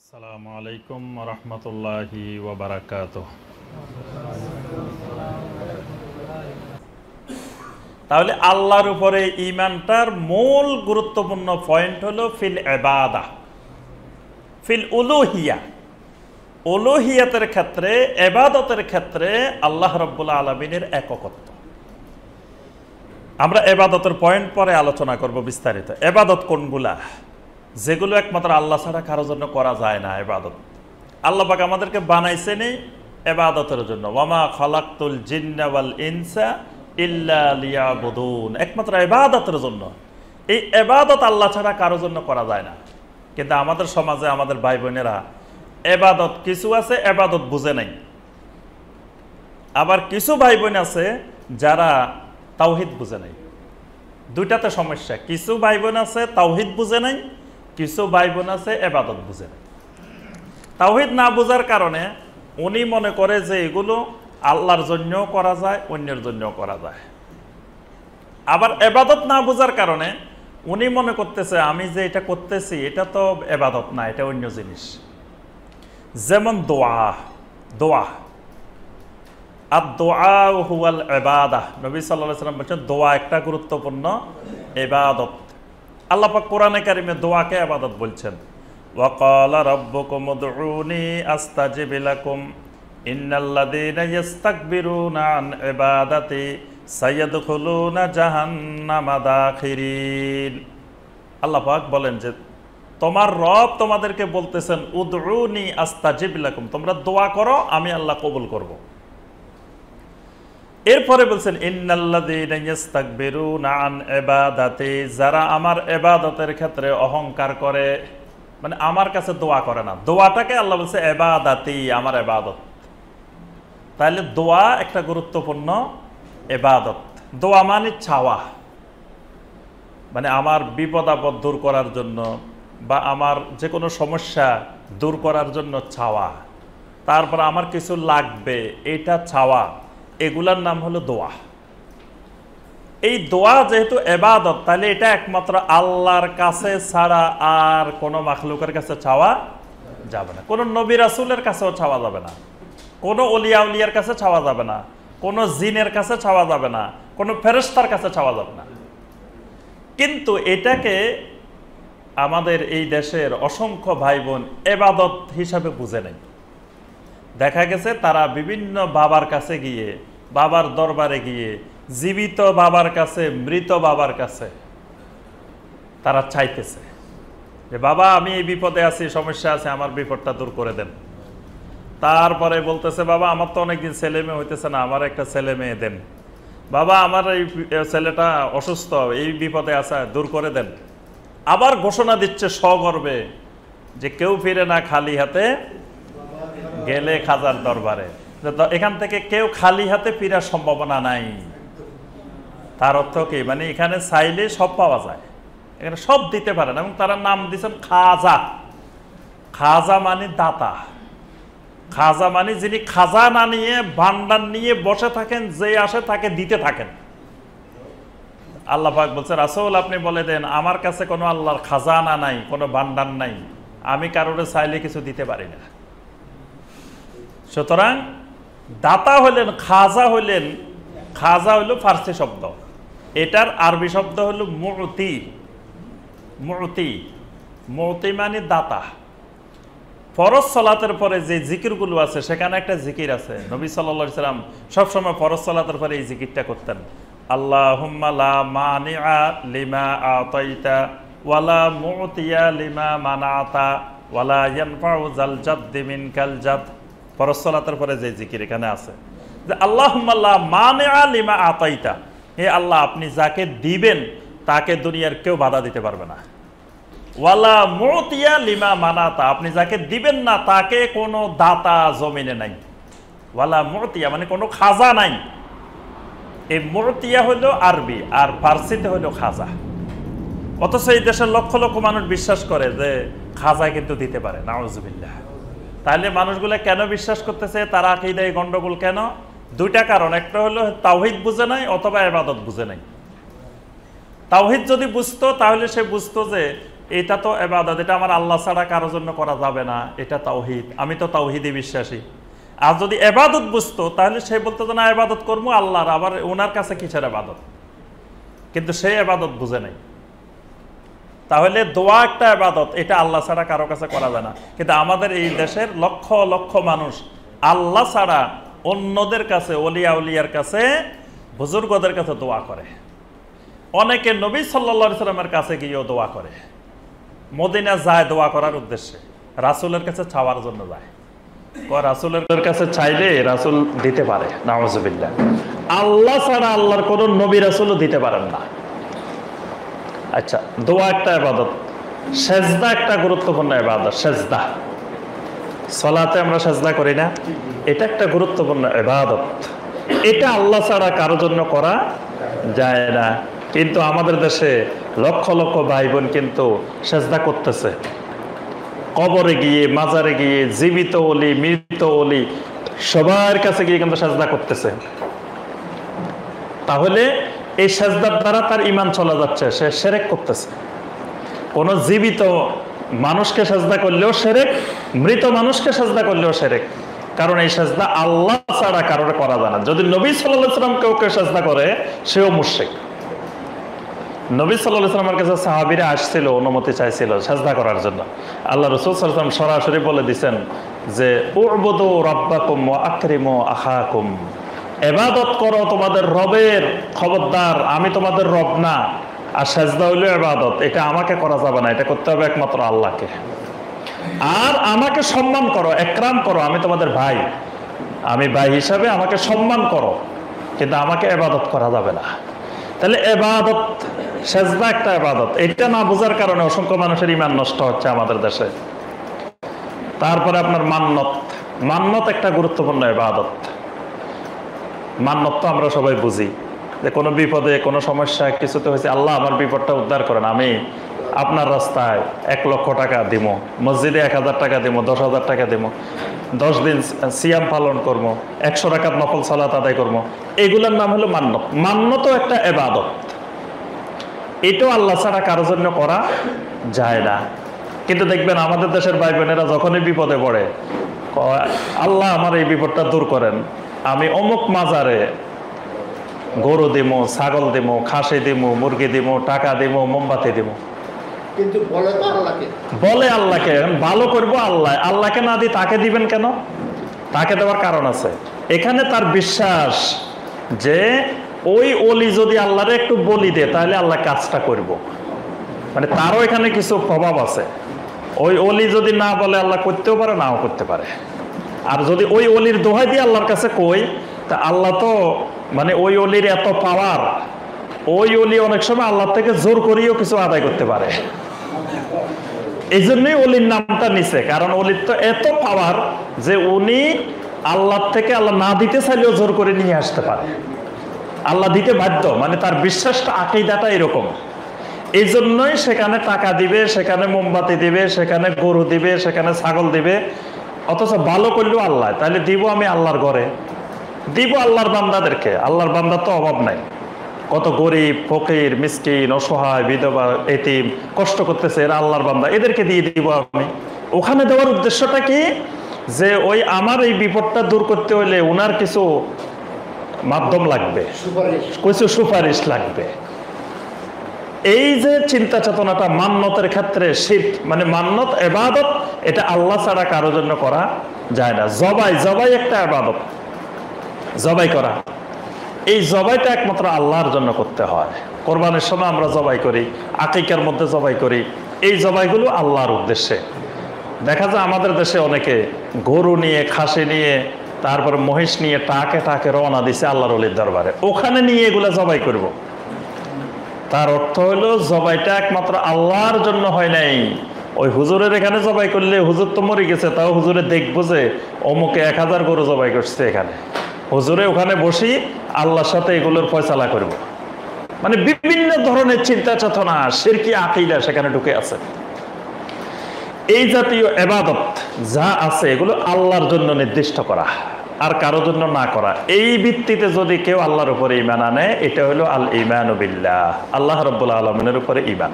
আসসালামু আলাইকুম ওয়া রাহমাতুল্লাহি ওয়া বারাকাতুহু। তাহলে আল্লাহর উপরে ঈমানটার মূল গুরুত্বপূর্ণ পয়েন্ট হলো ফিল ইবাদা, ফিল উলুহিয়া। উলুহিয়াতের ক্ষেত্রে, ইবাদতের ক্ষেত্রে আল্লাহ রাব্বুল আলামিনের একত্ব। আমরা ইবাদতের পয়েন্ট পরে আলোচনা করব বিস্তারিত। ইবাদত কোনগুলা? যেগুলো একমাত্র আল্লাহ ছাড়া কারোর জন্য করা যায় না। ইবাদত আল্লাহ পাক আমাদেরকে বানাইছেনই ইবাদতের জন্য। ওয়ামা খালাকতুল জিন্না ওয়াল ইনসা ইল্লা লিয়াবুদুন, একমাত্র ইবাদতের জন্য। এই ইবাদত আল্লাহ ছাড়া কারোর জন্য করা যায় না। কিন্তু আমাদের সমাজে আমাদের ভাই বোনেরা ইবাদত কিছু আছে, ইবাদত বুঝে নাই। আবার কিছু ভাই বোন আছে যারা তাওহীদ বুঝে নাই। দুইটাতে সমস্যা। কিছু ভাই বোন আছে তাওহীদ বুঝে নাই, কিছু ভাই বোন আছে ইবাদত বুঝে নাই। তাওহীদ না বোঝার কারণে উনি মনে করে যে এগুলো আল্লাহর জন্যও করা যায়, অন্যের জন্যও করা যায়। আবার ইবাদত না বোঝার কারণে উনি মনে করতেছে আমি যে এটা করতেছি এটা তো ইবাদত না, এটা অন্য জিনিস। যেমন দোয়া, দোয়া আর দোয়া হুয়াল ইবাদাহ। নবী সাল্লাল্লাহু আলাইহি ওয়াসাল্লাম বলেছেন দোয়া একটা গুরুত্বপূর্ণ ইবাদত। আল্লাহ পাক কোরআনে কারিমে দোয়াকে ইবাদত বলছেন। ওয়া ক্বালা রাব্বুকুম উদউনি আস্তাজিব লাকুম ইন্নাল্লাযীনা ইস্তাকবিরুনা আন ইবাদাতি সায়াদখুলুনা জাহান্নামা দাখিরিন। আল্লাহ পাক বলেন যে তোমার রব তোমাদেরকে বলতেছেন উদউনি আস্তাজিব লাকুম, তোমরা দোয়া করো আমি আল্লাহ কবুল করব। এরপরে বলছেন ইন্নাল্লাযীনা ইস্তাকবিরুনা আন ইবাদাতি, যারা আমার ইবাদতের ক্ষেত্রে অহংকার করে, মানে আমার কাছে দোয়া করে না। দোয়াটাকে আল্লাহ বলছে ইবাদাতি, আমার ইবাদত। তাহলে দোয়া একটা গুরুত্বপূর্ণ ইবাদত। দোয়া মানে চাওয়া, মানে আমার বিপদ আপদ দূর করার জন্য বা আমার যে কোনো সমস্যা দূর করার জন্য চাওয়া, তারপর আমার কিছু লাগবে এটা চাওয়া, এগুলার নাম হলো দোয়া। এই দোয়া যেহেতু ইবাদত, তাহলে এটা একমাত্র আল্লাহর কাছে ছাড়া আর কোনো মাখলুকের কাছে চাওয়া যাবে না। কোনো নবী রাসূলের কাছেও চাওয়া যাবে না, কোনো ওলিয়া উলিয়ার কাছে চাওয়া যাবে না, কোনো জিনের কাছে চাওয়া যাবে না, কোনো ফেরেশতার কাছে চাওয়া যাবে না। কিন্তু এটাকে আমাদের এই দেশের অসংখ্য ভাই বোন ইবাদত হিসাবে বুঝে নেয়। দেখা গেছে তারা বিভিন্ন বাবার কাছে গিয়ে, বাবার দরবারে গিয়ে, জীবিত বাবার কাছে, মৃত বাবার কাছে তারা চাইতেছে যে বাবা আমি এই বিপদে আছি, সমস্যা আছে, আমার বিপদটা দূর করে দেন। তারপরে বলতেছে বাবা আমার তো অনেকদিন ছেলে মেয়ে হইতেছে না, আমার একটা ছেলে মেয়ে দেন। বাবা আমার এই ছেলেটা অসুস্থ, এই বিপদে আছে, দূর করে দেন। আবার ঘোষণা দিচ্ছে সগর্বে যে কেউ ফিরে না খালি হাতে গেলে খাজার দরবারে। এখান থেকে কেউ খালি হাতে ফিরার সম্ভাবনা নাই। তার অর্থ কি? মানে এখানে চাইলে সব পাওয়া যায়, এখানে সব দিতে পারেন। এবং তারা নাম দিচ্ছেন খাজা। খাজা মানে দাতা। খাজা মানে যিনি খাজানা নিয়ে, ভান্ডার নিয়ে বসে থাকেন, যে আসে তাকে দিতে থাকেন। আল্লাহ পাক বলছে রাসূল আপনি বলে দেন আমার কাছে কোনো আল্লাহর খাজানা নাই, কোনো ভান্ডার নাই, আমি কারোরে চাইলে কিছু দিতে পারি না। সুতরাং দাতা হলেন, খাজা হলেন, খাজা হইল ফার্সি শব্দ, এটার আরবি শব্দ হলো মুতি। মুতি, মুতি মানে দাতা। ফরজ সালাতের পরে যে জিকিরগুলো আছে সেখানে একটা জিকির আছে। নবী সাল্লাল্লাহু আলাইহি সাল্লাম সবসময় ফরজ সালাতের পরে এই জিকিরটা করতেন। আল্লাহুম্মা লা মানিআ লিমা আতাইতা ওয়ালা মুতিয়া লিমা মানাতা ওয়ালা ইয়ানফাউ যাল জাদ্দি মিনকাল জাদ। ফরজ সালাতের পরে যে জিকির এখানে আছে যে আল্লাহুম্মা লা মানিআ লিমা আতাইতা, হে আল্লাহ আপনি যাকে দিবেন তাকে দুনিয়ার কেউ বাধা দিতে পারবে না। ওয়ালা মুতিয়া লিমা মানাতা, আপনি যাকে দিবেন না তাকে কোনো দাতা জমিনে নাই। ওয়ালা মুতিয়া মানে কোনো খাজা নাই। এই মুতিয়া হলো আরবি, আর ফার্সিতে হলো খাজা। অথচ এই দেশের লক্ষ লক্ষ মানুষ বিশ্বাস করে যে খাজা কিন্তু দিতে পারে। নাউজুবিল্লাহ। তাহলে মানুষগুলো কেন বিশ্বাস করতেছে, তারা আকীদায় গন্ডগোল কেন? দুইটা কারণ। একটা হলো তাওহীদ বুঝে নাই অথবা ইবাদত বুঝে নাই। তাওহীদ যদি বুঝতো তাহলে সে বুঝতো যে এটা তো ইবাদত, এটা আমার আল্লাহ ছাড়া কারোর জন্য করা যাবে না, এটা তাওহীদ। আমি তো তাওহীদে বিশ্বাসী। আর যদি ইবাদত বুঝতো তাহলে সে বলতো যে না ইবাদত করবো আল্লাহর, আবার ওনার কাছে কিসের ইবাদত, কিন্তু সে ইবাদত বুঝে নাই। তাহলে দোয়া একটা ইবাদত, এটা আল্লাহ ছাড়া কারো কাছে করা যায় না। কিন্তু আমাদের এই দেশের লক্ষ লক্ষ মানুষ আল্লাহ ছাড়া অন্যদের কাছে, ওলিয়া উলিয়ার কাছে, বুজুর্গদের কাছে দোয়া করে। অনেকে নবী সাল্লাল্লাহু আলাইহি সাল্লামের কাছে গিয়েও দোয়া করে। মদিনা যায় দোয়া করার উদ্দেশ্যে, রাসূলের কাছে চাওয়ার জন্য যায়। রাসূলের কাছে চাইলে রাসূল দিতে পারে, নাউযুবিল্লাহ। আল্লাহ ছাড়া আল্লাহর কোন নবী রাসূলও দিতে পারেন না। আচ্ছা, দোয়া একটা ইবাদত, সেজদা একটা গুরুত্বপূর্ণ ইবাদত। সেজদা, সালাতে আমরা সেজদা করি না, এটা একটা গুরুত্বপূর্ণ ইবাদত। এটা আল্লাহ ছাড়া কারো জন্য করা যায় না। কিন্তু আমাদের দেশে লক্ষ লক্ষ ভাই বোন কিন্তু সেজদা করতেছে, কবরে গিয়ে, মাজারে গিয়ে, জীবিত ওলি, মৃত ওলি সবার কাছে গিয়ে কিন্তু সেজদা করতেছে। তাহলে এই সেজদার দ্বারা তার ঈমান চলে যাচ্ছে, সে শিরক করতেছে। কোন জীবিত মানুষকে সেজদা করলেও শিরক, মৃত মানুষকে সেজদা করলেও শিরক। কারণ এই সেজদা আল্লাহ ছাড়া কারোর করা যায় না। যদি নবী সাল্লাল্লাহু আলাইহি ওয়াসাল্লাম কেউ সেজদা করে, সেও মুশরিক। নবী সাল্লাল্লাহু আলাইহি ওয়াসাল্লামের কাছে সাহাবীরা আসছিল, অনুমতি চাইছিল সেজদা করার জন্য। আল্লাহ রাসূল সাল্লাল্লাহু আলাইহি ওয়াসাল্লাম সরাসরি বলে দিয়েছেন যে উ'বুদু রাব্বাকুম ওয়া আকরিমু আখাকুম, ইবাদত করো তোমাদের রবের, খবরদার আমি তোমাদের রব না। আর সেজদা হইল ইবাদত, এটা আমাকে করা যাবে না, এটা করতে হবে একমাত্র আল্লাহকে। আর আমাকে সম্মান করো, একরাম করো, আমি তোমাদের ভাই, আমি ভাই হিসাবে আমাকে সম্মান করো, কিন্তু আমাকে ইবাদত করা যাবে না। তাহলে ইবাদত, সেজদা একটা ইবাদত। এটা না বোঝার কারণে অসংখ্য মানুষের ঈমান নষ্ট হচ্ছে আমাদের দেশে। তারপরে আপনার মান্নত, মান্নত একটা গুরুত্বপূর্ণ ইবাদত। মান্নত তো আমরা সবাই বুঝি যে কোনো বিপদে, কোনো সমস্যা কিছুতে হয়েছে, আল্লাহ আমার বিপদটা উদ্ধার করেন, আমি আপনার রাস্তায় 1 লক্ষ টাকা দিব, মসজিদে 1000 টাকা দিব, 10,000 টাকা দিব, 10 দিন সিয়াম পালন করবো, 100 রাকাত নফল সালাত আদায় করবো। এগুলোর নাম হলো মান্নত। মান্নতও একটা ইবাদত, এটাও আল্লাহ ছাড়া কারোর জন্য করা যায় না। কিন্তু দেখবেন আমাদের দেশের ভাই বোনেরা যখনই বিপদে পড়ে, আল্লাহ আমার এই বিপদটা দূর করেন, আমি অমুক মাজারে গরু দিব, ছাগল দিব, খাসি দিব, মুরগি দিব, টাকা দিব, মোমবাতি দিব। কিন্তু বলে তো আল্লাহকে, বলে আল্লাহকে। ভালো করবো আল্লাহ, আল্লাহকে না দিই তাকে দিবেন কেন? তাকে দেওয়ার কারণ আছে। এখানে তার বিশ্বাস যে ওই ওলি যদি আল্লাহরে একটু বলি দে তাহলে আল্লাহ কাজটা করব। মানে তারও এখানে কিছু প্রভাব আছে। ওই ওলি যদি না বলে আল্লাহ করতেও পারে, নাও করতে পারে। আর যদি ওই অলির দোহাই দিয়ে আল্লাহর কাছে কই, তা আল্লাহ তো মানে ওই অলির এত পাওয়ার, ওই অলি অনেক সময় আল্লাহ থেকে জোর করিয়েও কিছু আদায় করতে পারে। এই জন্যই অলির নামটা নিছে, কারণ অলির তো এত পাওয়ার যে উনি আল্লাহ থেকে আল্লাহ না দিতে চাইলেও জোর করে নিয়ে আসতে পারে, আল্লাহ দিতে বাধ্য। মানে তার বিশ্বাসটা, আকীদাটা এরকম। এই জন্যই সেখানে টাকা দিবে, সেখানে মোমবাতি দিবে, সেখানে গরু দিবে, সেখানে ছাগল দিবে, অথচ ভালো করলেও আল্লাহ। তাহলে দিব আমি আল্লাহর ঘরে, দিব আল্লাহর বান্দাদেরকে। আল্লাহর বান্দার তো অভাব নাই, কত গরিব, ফকির, মিসকিন, অসহায়, বিধবা, এতিম কষ্ট করতেছে, এরা আল্লাহর বান্দা, এদেরকে দিয়ে দিব আমি। ওখানে দেওয়ার উদ্দেশ্যটা কি? যে ওই আমার এই বিপদটা দূর করতে হইলে ওনার কিছু মাধ্যম লাগবে, কিছু সুপারিশ লাগবে। এই যে চিন্তা চেতনাটা মান্নতের ক্ষেত্রে শিরক, মানে মান্নত ইবাদত, এটা আল্লাহ ছাড়া কারোর জন্য করা যায় না। জবাই, জবাই একটা ইবাদত, জবাই করা। এই জবাইটা একমাত্র আল্লাহর জন্য করতে হয়। কোরবানির সময় আমরা জবাই করি, আকিকার মধ্যে জবাই করি, এই জবাইগুলো আল্লাহর উদ্দেশ্যে। দেখা যায় আমাদের দেশে অনেকে গরু নিয়ে, খাসি নিয়ে, তারপর মহিষ নিয়ে টাকে টাকে রওনা দিছে আল্লাহর ওলির দরবারে, ওখানে নিয়ে এগুলা জবাই করব। তার অর্থ হলো জবাইটা একমাত্র আল্লাহর জন্য হয় নাই। ওই হুজুরের এখানে জবাই করলে হুজুর তো মরে গেছে, তাও হুজুরে দেখবো যে অমুকে 1000 গরু জবাই করছে এখানে, হুজুরে ওখানে বসি আল্লাহর সাথে এগুলোর ফয়সালা করব। মানে বিভিন্ন ধরনের চিন্তা চেতনা, শিরকি আকীদা সেখানে ঢুকে আছে। এই জাতীয় ইবাদত যা আছে এগুলো আল্লাহর জন্য নির্দিষ্ট করা, আর কারোর জন্য না করা। এই ভিত্তিতে যদি কেউ আল্লাহর উপরে ঈমান আনে, এটা হলো আল ঈমানু বিল্লাহ, আল্লাহ রাব্বুল আলামিনের উপরে ঈমান।